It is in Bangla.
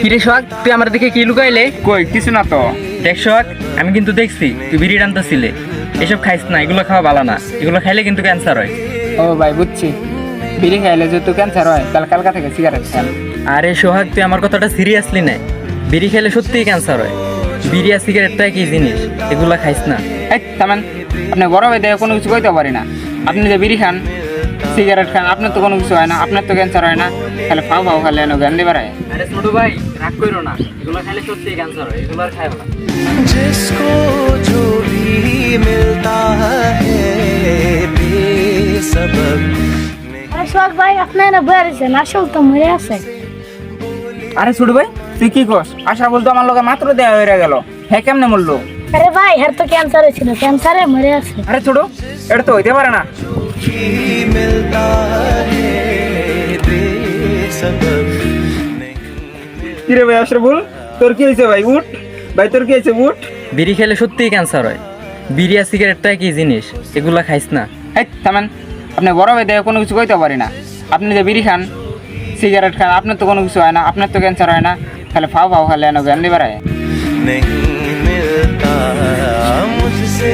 কিরে সোহাগ, তুই আমার দিকে কি লুকাইলে? কই কিছু না তো। দেখ সোহাগ, আমি কিন্তু দেখছি তুই বিড়ি টানতেছিলে। এসব খাইস না, এগুলো খাওয়া ভালো না। এগুলো খাইলে কিন্তু ক্যান্সার হয়। ও ভাই বুঝছি, বিড়ি খাইলে যেহেতু ক্যান্সার হয় তাহলে কালকা থেকে সিগারেট খান। আরে সোহাগ, তুই আমার কথাটা সিরিয়াসলি নে। বিড়ি খেলে সত্যিই ক্যান্সার হয়। বিড়ি আর সিগারেটটা কি জিনিস, এগুলা খাইস না। এই থামেন, আপনি বড় ভাই দেখে কোনো কিছু কইতে পারি না। আপনি যে বিড়ি খান সিগারেট খান আপনার তো কোনো কিছু হয় না, আপনার তো ক্যান্সার হয় না, তাহলে ফাও ফাও খালে এনে জ্ঞান দিবার হয়। আরে ছোট ভাই, রাগ করো না। এগুলো খাইলে সত্যিই ক্যান্সার হয়, এগুলো আর খাইও না। जिसको जो भी मिलता है बेसबब সোহাগ ভাই, আপনি না বেড়েছেন, আসল তো মরে আছে। আরে ছোট ভাই তুই কি কস? আশা বলতো আমার লোকে মাত্র দেয়া হয়ে গেল, হ্যাঁ কেমনে মরলো? আরে ভাই, হ্যাঁ তো ক্যান্সার হয়েছিল, ক্যান্সারে মরে আছে। আরে ছোট, এটা তো হইতে পারে না। ही मिलता है बेसबब কিরে ভাই আশরাফুল, তোর কি হয়েছে ভাই? উঠ ভাই, তোর কি হয়েছে? উঠ। বিড়ি খেলে সত্যিই ক্যান্সার হয়। বিড়ি আর সিগারেটটা কি জিনিস, এগুলা খাইস না। এই থামেন, আপনি বড় ভাই দেখে কোনো কিছু কইতে পারি না। আপনি যে বিড়ি খান সিগারেট খান আপনার তো কোনো কিছু হয় না, আপনার তো ক্যান্সার হয় না, তাহলে ফাও ফাও খালে এনে জ্ঞান দিবার হয়। नहीं मिलता मुझसे